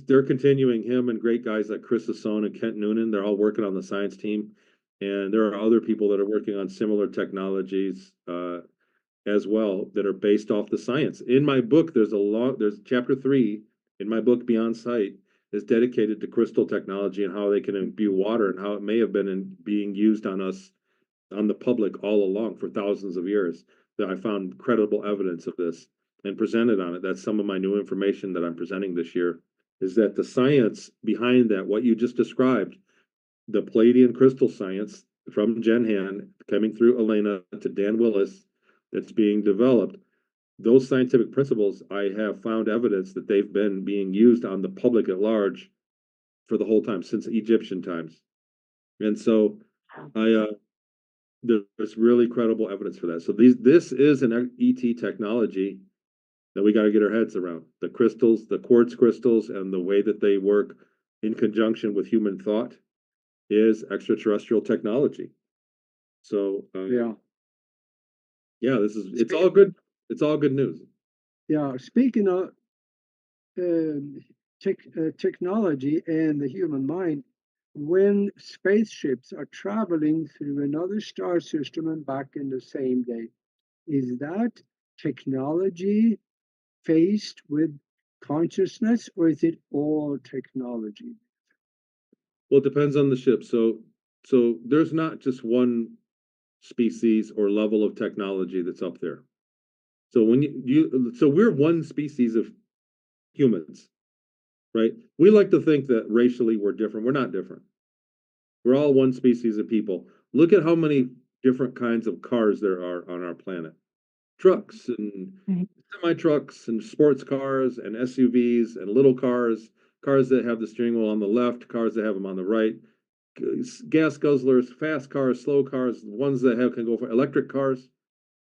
they're continuing, him and great guys like Chris Sassone and Kent Noonan, they're all working on the science team, and there are other people that are working on similar technologies as well that are based off the science. In my book, there's chapter 3 in my book, Beyond Sight, is dedicated to crystal technology and how they can imbue water and how it may have been being used on us, on the public, all along for thousands of years. That I found credible evidence of this and presented on it. That's some of my new information that I'm presenting this year, is that the science behind that, what you just described, the Pleiadian crystal science from Jen Han coming through Elena to Dan Willis, that's being developed, those scientific principles, I have found evidence that they've been being used on the public at large for the whole time, since Egyptian times. And so there's really credible evidence for that. So this is an ET technology that we got to get our heads around. The crystals, the quartz crystals, and the way that they work in conjunction with human thought is extraterrestrial technology. So it's all good. It's all good news.
Yeah, speaking of technology and the human mind, when spaceships are traveling through another star system and back in the same day, is that technology faced with consciousness, or is it all technology?
Well, it depends on the ship. So there's not just one species or level of technology that's up there. So when so we're one species of humans. right? We like to think that racially we're different. We're not different. We're all one species of people. Look at how many different kinds of cars there are on our planet. Trucks and
Right.
semi trucks and sports cars and SUVs and little cars, cars that have the steering wheel on the left, cars that have them on the right, gas guzzlers, fast cars, slow cars, ones that have can go for electric cars.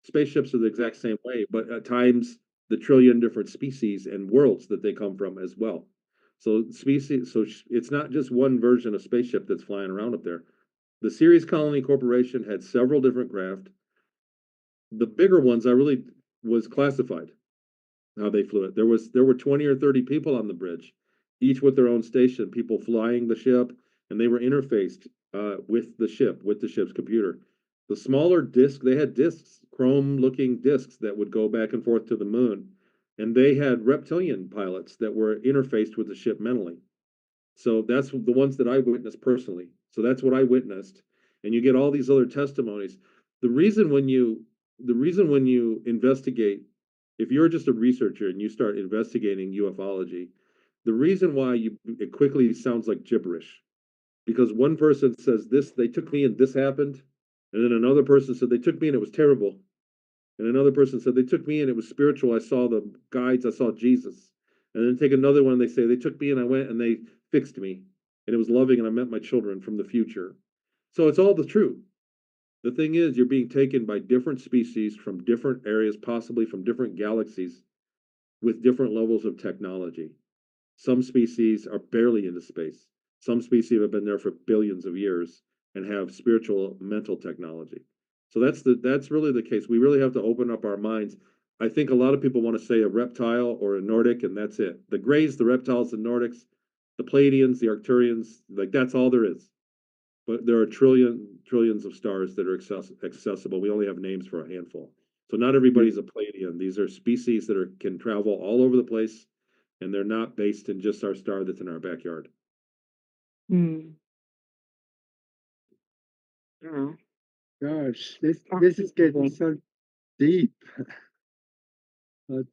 Spaceships are the exact same way, but at times the trillion different species and worlds that they come from as well. So species, so it's not just one version of spaceship that's flying around up there. The Ceres Colony Corporation had several different craft. The bigger ones, I really was classified how they flew it. There were 20 or 30 people on the bridge, each with their own station, people flying the ship, and they were interfaced with the ship's computer. The smaller disc, they had discs, chrome-looking discs that would go back and forth to the moon, and they had reptilian pilots that were interfaced with the ship mentally. So that's the ones that I witnessed personally. So that's what I witnessed, and you get all these other testimonies. The reason when you the reason when you investigate, if you're just a researcher and you start investigating ufology, the reason why it quickly sounds like gibberish, because one person says this, they took me and this happened, and then another person said they took me and it was terrible, and another person said they took me and it was spiritual, I saw the guides, I saw Jesus, and then take another one, they say they took me and I went and they fixed me, and it was loving and I met my children from the future. So it's all the truth. The thing is, you're being taken by different species from different areas, possibly from different galaxies, with different levels of technology. Some species are barely into space. Some species have been there for billions of years and have spiritual mental technology. So that's really the case. We really have to open up our minds. I think a lot of people want to say a reptile or a Nordic, and that's it. The Greys, the reptiles, the Nordics, the Pleiadians, the Arcturians, like that's all there is. But there are trillions of stars that are accessible. We only have names for a handful. So not everybody's a Pleiadian. These are species that can travel all over the place, and they're not based in just our star that's in our backyard.
Mm. Yeah.
Gosh, this is getting so deep. But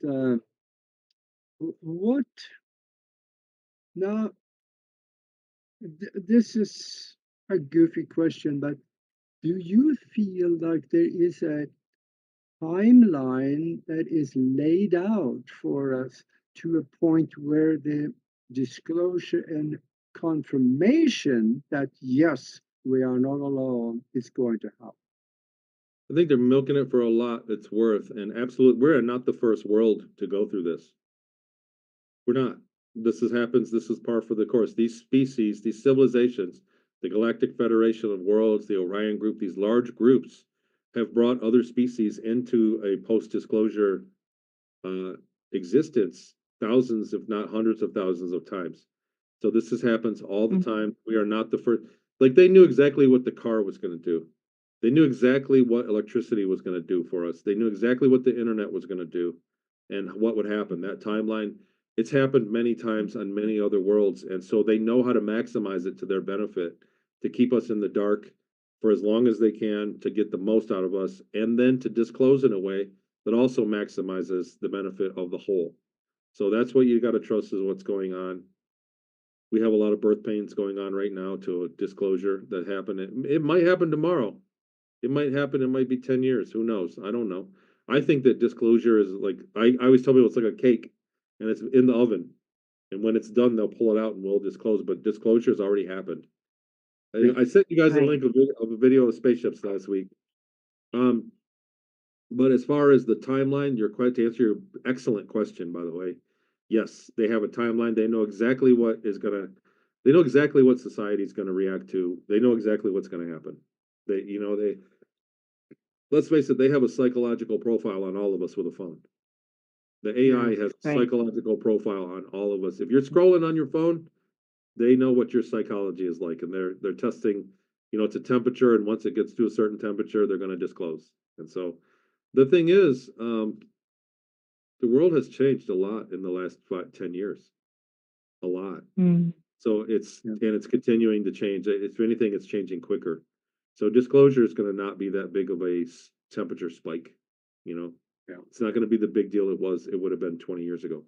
what now? This is a goofy question, but do you feel like there is a timeline that is laid out for us to a point where the disclosure and confirmation that yes, we are not alone is going to happen?
I think they're milking it for a lot it's worth, and absolutely, we're not the first world to go through this. We're not. Happens. This is par for the course. These species, these civilizations, the Galactic Federation of Worlds, the Orion Group, these large groups have brought other species into a post-disclosure uh, existence thousands, if not hundreds of thousands of times. So happens all the time. We are not the first. Like they knew exactly what the car was going to do. They knew exactly what electricity was going to do for us. They knew exactly what the internet was going to do and what would happen. That timeline, it's happened many times on many other worlds. And so they know how to maximize it to their benefit, to keep us in the dark for as long as they can, to get the most out of us, and then to disclose in a way that also maximizes the benefit of the whole. So that's what you got to trust is what's going on. We have a lot of birth pains going on right now to a disclosure that happened. It might happen tomorrow. It might happen. It might be 10 years. Who knows? I don't know. I think that disclosure is like, I always tell people it's like a cake and it's in the oven. And when it's done, they'll pull it out and we'll disclose. But disclosure has already happened.
Yeah.
I sent you guys a
Right.
link of a video of spaceships last week. Um, but as far as the timeline, to answer your excellent question, by the way, yes, they have a timeline. They know exactly they know exactly what society is gonna react to. They know exactly what's gonna happen. They let's face it, they have a psychological profile on all of us with a phone. The
Yeah.
AI has a
Right.
psychological profile on all of us. If you're scrolling on your phone, they know what your psychology is like, and they're testing. It's a temperature, and once it gets to a certain temperature, they're going to disclose. And so, the thing is, the world has changed a lot in the last 10 years, a lot.
Mm.
So
Yeah.
it's continuing to change. If anything, it's changing quicker. So disclosure is going to not be that big of a temperature spike. You know,
Yeah.
it's not going to be the big deal it would have been 20 years ago.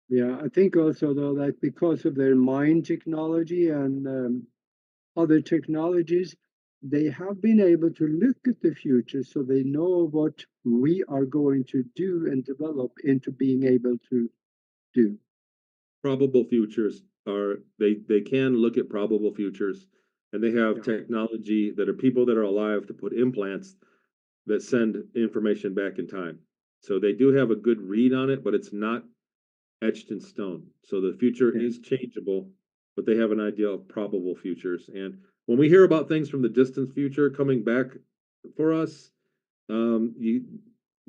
Yeah, I think also though that because of their mind technology and other technologies, they have been able to look at the future, so they know what we are going to do and develop into being able to do.
Probable futures are they can look at probable futures, and they have
Yeah,
technology that are people that are alive to put implants that send information back in time. So they do have a good read on it, but it's not etched in stone. So the future
yeah,
is changeable, but they have an idea of probable futures. And when we hear about things from the distant future coming back for us, you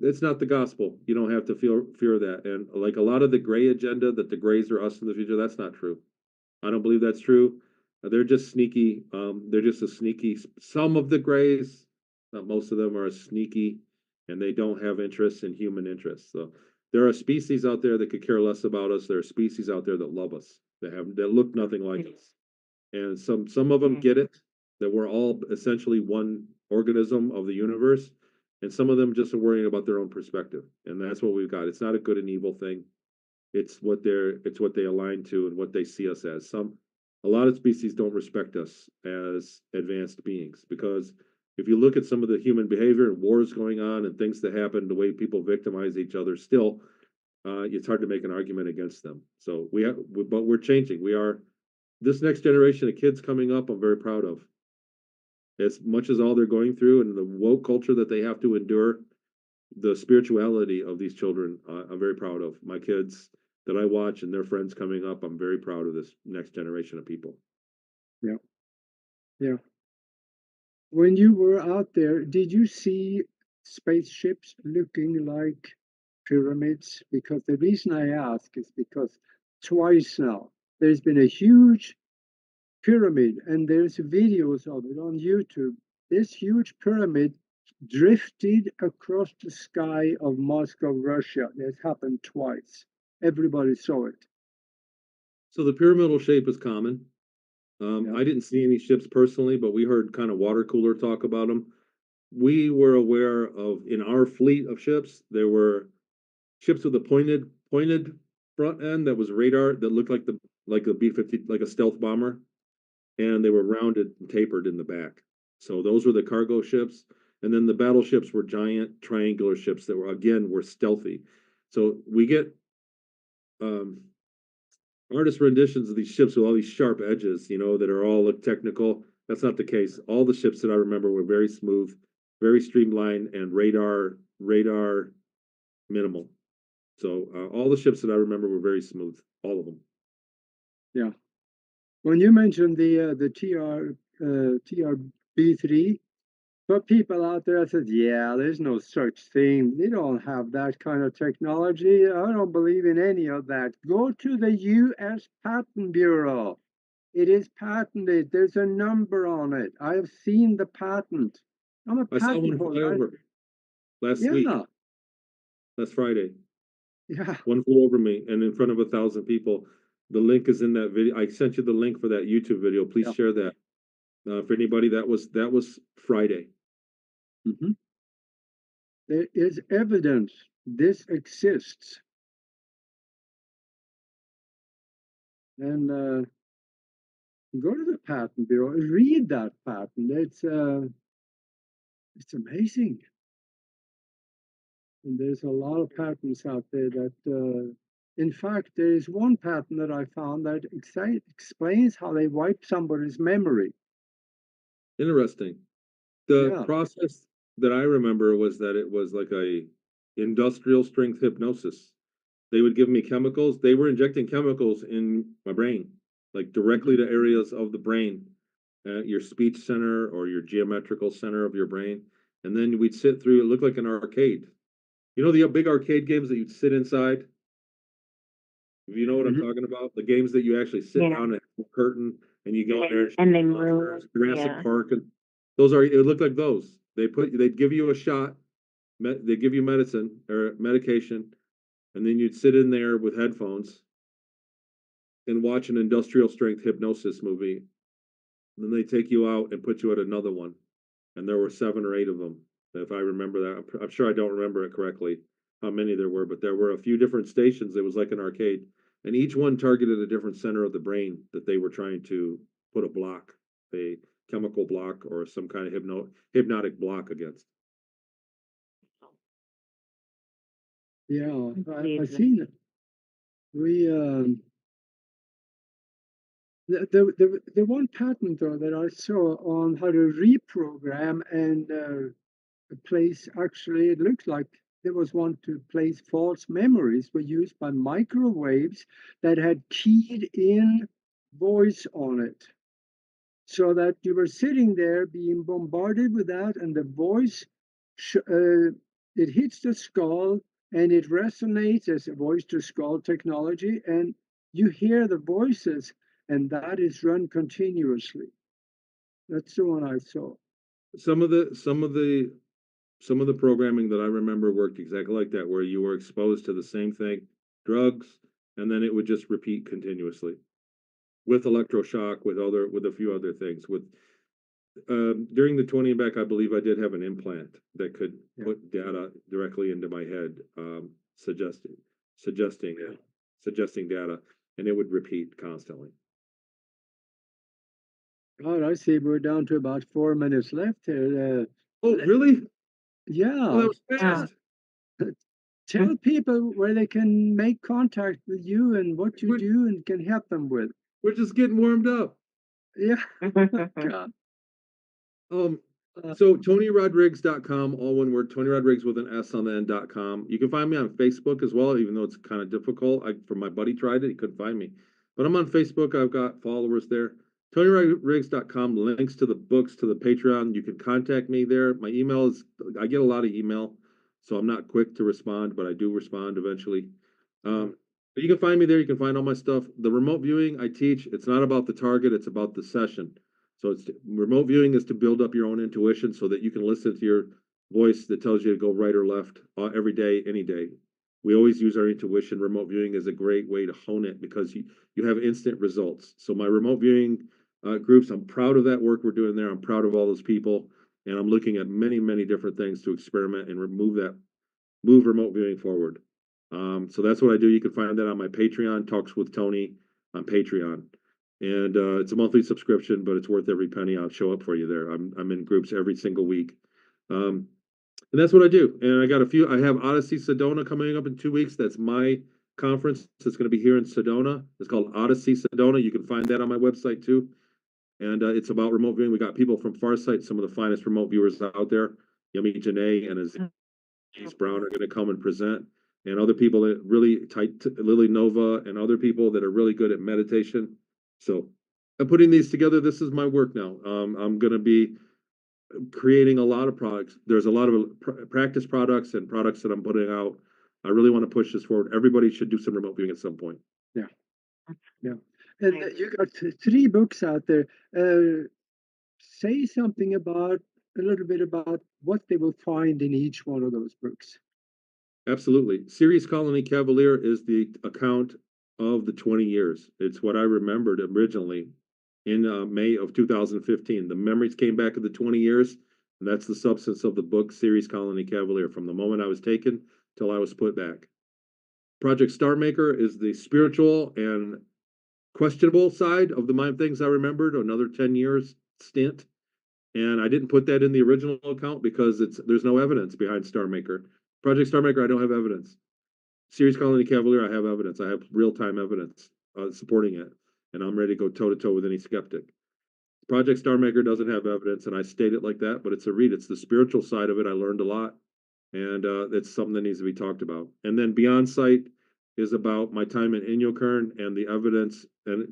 it's not the gospel. You don't have to fear that. And like a lot of the gray agenda that the grays are us in the future, that's not true. I don't believe that's true. They're just sneaky. They're just a sneaky. Some of the grays, not most of them, are sneaky, and they don't have interests in human interests. So there are species out there that could care less about us. There are species out there that love us. That look nothing like us, and some of them
Mm.
get it that we're all essentially one organism of the universe, and some of them just are worrying about their own perspective, and that's what we've got. It's not a good and evil thing. It's what they align to and what they see us as. A lot of species don't respect us as advanced beings because if you look at some of the human behavior and wars going on and things that happen, the way people victimize each other, still, it's hard to make an argument against them. So but we're changing. We are this next generation of kids coming up. I'm very proud of as much as all they're going through and the woke culture that they have to endure, the spirituality of these children, I'm very proud of. My kids that I watch and their friends coming up, I'm very proud of this next generation of people.
yeah, yeah. When you were out there, did you see spaceships looking like pyramids? Because the reason I ask is because twice now there's been a huge pyramid, and there's videos of it on YouTube. This huge pyramid drifted across the sky of Moscow, Russia. It happened twice. Everybody saw it.
So the pyramidal shape is common.
Yeah.
I didn't see any ships personally, but we heard kind of water cooler talk about them. We were aware of in our fleet of ships, there were ships with a pointed front end that was radar that looked like a B-50, like a stealth bomber, and they were rounded and tapered in the back. So those were the cargo ships, and then the battleships were giant triangular ships that were stealthy. So we get um, artist renditions of these ships with all these sharp edges, that are all look technical. That's not the case. All the ships that I remember were very smooth, very streamlined, and radar minimal. So all the ships that I remember were very smooth, all of them.
Yeah. When you mentioned the TRB3, but people out there said, yeah, there's no such thing. They don't have that kind of technology. I don't believe in any of that. Go to the US Patent Bureau. It is patented. There's a number on it. I have seen the patent. I'm a
I saw
patent
one fly
holder.
over last week,
Yeah,
last Friday.
yeah,
One flew over me and in front of 1,000 people. The link is in that video. I sent you the link for that YouTube video. Please
yeah.
share that for anybody. That was Friday.
Mhm. There is evidence this exists. And go to the patent bureau, read that patent. It's amazing. And there's a lot of patents out there that, in fact, there is one patent that I found that explains how they wipe somebody's memory.
Interesting. The
Yeah.
process that I remember was that it was like a industrial strength hypnosis. They would give me chemicals. They were injecting chemicals in my brain, like
Mhm.
directly to areas of the brain, your speech center or your geometrical center of your brain. And then we'd sit through, it looked like an arcade. You know the big arcade games that you'd sit inside? If you know what I'm
Mhm.
talking about, the games that you actually sit
Yeah.
down at the curtain and you go in there and
And they
shoot
move.
monsters, Jurassic
Yeah.
Park, and those are. It would look like those. They'd give you a shot, they give you medicine or medication, and then you'd sit in there with headphones and watch an industrial strength hypnosis movie. And then they take you out and put you at another one, and there were 7 or 8 of them. If I remember that, I'm sure I don't remember it correctly how many there were, but there were a few different stations. It was like an arcade. and each one targeted a different center of the brain that they were trying to put a block, a chemical block or some kind of hypnotic block against.
Yeah,
believe
I've
that.
seen it. We the one patent though that I saw on how to reprogram and place, actually it looks like there was one to place false memories, were used by microwaves that had keyed in voice on it, so that you were sitting there being bombarded with that, and the voice it hits the skull and it resonates as a voice to skull technology, and you hear the voices, and that is run continuously. That's the one I saw.
Some of the programming that I remember worked exactly like that, where you were exposed to the same thing, drugs, and then it would just repeat continuously with electroshock, with a few other things. With during the 20 and back, I believe I did have an implant that could put data directly into my head, suggesting data, and it would repeat constantly.
God, I see we're down to about 4 minutes left here.
Oh, really?
Yeah.
Oh, that was fast.
Tell people where they can make contact with you and what you do and can help them with.
We're just getting warmed up.
Yeah. God.
So TonyRodrigues.com, all one word, Tony Rodrigues with an S on the end.com. You can find me on Facebook as well, even though it's kind of difficult. My buddy tried it, he couldn't find me. But I'm on Facebook, I've got followers there. TonyRodrigues.com, links to the books, to the Patreon. You can contact me there. My email is, I get a lot of email, so I'm not quick to respond, but I do respond eventually. But you can find me there, you can find all my stuff. The remote viewing I teach, it's not about the target, it's about the session. So remote viewing is to build up your own intuition so that you can listen to your voice that tells you to go right or left every day, any day. We always use our intuition. Remote viewing is a great way to hone it because you have instant results. So my remote viewing groups, I'm proud of that work we're doing there. I'm proud of all those people, and I'm looking at many, many different things to experiment and move remote viewing forward. So that's what I do. You can find that on my Patreon, Talks with Tony on Patreon. And it's a monthly subscription, but it's worth every penny. I'll show up for you there. I'm in groups every single week. And that's what I do. And I have Odyssey Sedona coming up in 2 weeks. That's my conference. It's going to be here in Sedona. It's called Odyssey Sedona. You can find that on my website too. And it's about remote viewing. We got people from Farsight, some of the finest remote viewers out there. Yummy Janae and Aziz Brown are going to come and present. And other people that really tight, Lily Nova, and other people that are really good at meditation. So I'm putting these together. This is my work now. I'm going to be creating a lot of products. There's a lot of practice products and products that I'm putting out. I really want to push this forward. Everybody should do some remote viewing at some point.
Yeah. Yeah. And you got 3 books out there. Say something a little bit about what they will find in each one of those books.
Absolutely. Series Colony Cavalier is the account of the 20 years. It's what I remembered originally in May of 2015. The memories came back of the 20 years, and that's the substance of the book, Series Colony Cavalier, from the moment I was taken till I was put back. Project Starmaker is the spiritual and questionable side of the mind things I remembered, another 10 years stint. And I didn't put that in the original account because there's no evidence behind Starmaker. Project Starmaker, I don't have evidence. Series Colony Cavalier, I have evidence. I have real-time evidence supporting it, and I'm ready to go toe-to-toe with any skeptic. Project Starmaker doesn't have evidence, and I state it like that, but it's a read. It's the spiritual side of it. I learned a lot, and it's something that needs to be talked about. And then Beyond Sight is about my time in Inyokern and the evidence, and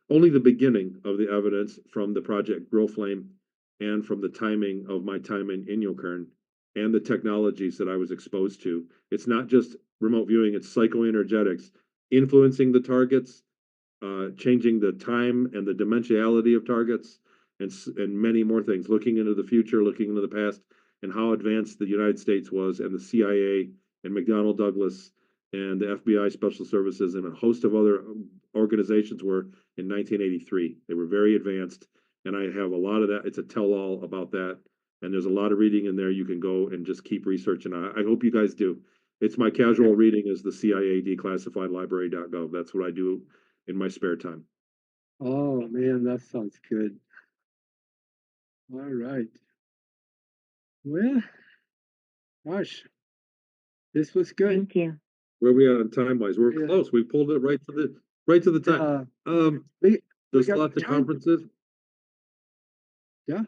only the beginning of the evidence from the Project Grow Flame and from the timing of my time in Inyokern and the technologies that I was exposed to. It's not just remote viewing, it's psychoenergetics, influencing the targets, changing the time and the dimensionality of targets, and many more things, looking into the future, looking into the past, and how advanced the United States was, and the CIA, and McDonnell Douglas, and the FBI Special Services, and a host of other organizations were in 1983. They were very advanced, and I have a lot of that. It's a tell-all about that, and there's a lot of reading in there. You can go and just keep researching. I hope you guys do. It's my casual reading is the CIA declassified library.gov. That's what I do in my spare time.
Oh man, that sounds good. All right. Well, gosh, this was good.
Thank you.
Where are we at on time wise? We're
Yeah.
close. We pulled it right to the time.
We
There's
got
lots of
time.
conferences.
Yeah.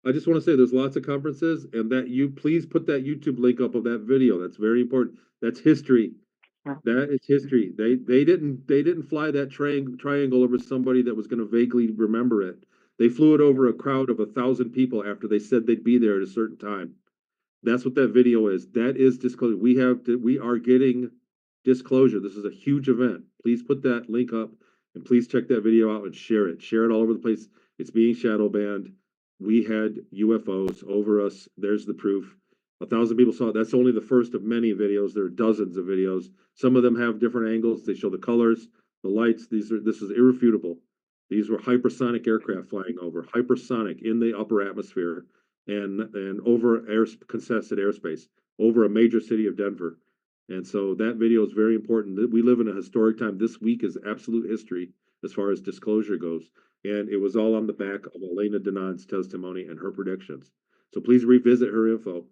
I just want to say there's lots of conferences, and that you please put that YouTube link up of that video. That's very important. That's history. That is history. They didn't fly that triangle over somebody that was going to vaguely remember it. They flew it over a crowd of 1,000 people after they said they'd be there at a certain time. That's what that video is. That is disclosure. We are getting disclosure. This is a huge event. Please put that link up and please check that video out and share it. Share it all over the place. It's being shadow banned. We had UFOs over us. There's the proof. 1,000 people saw it. That's only the first of many videos. There are dozens of videos. Some of them have different angles. They show the colors, the lights. This is irrefutable. These were hypersonic aircraft flying over, hypersonic in the upper atmosphere and over contested airspace, over a major city of Denver. And so that video is very important. We live in a historic time. This week is absolute history as far as disclosure goes. And it was all on the back of Elena Danon's testimony and her predictions. So please revisit her info.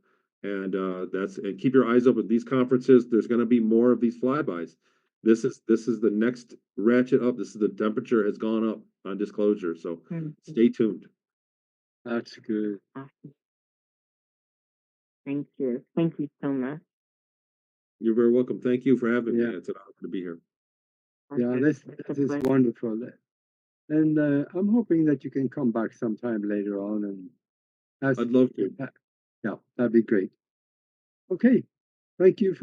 And and keep your eyes open. These conferences, there's going to be more of these flybys. This is the next ratchet up. This is the temperature has gone up on disclosure. So stay tuned.
That's good.
Awesome. Thank you. Thank you so much.
You're very welcome. Thank you for having me.
Yeah.
It's an honor to be here.
Yeah, this is wonderful. And I'm hoping that you can come back sometime later on. And
I'd love to.
Yeah, that'd be great. Okay. Thank you for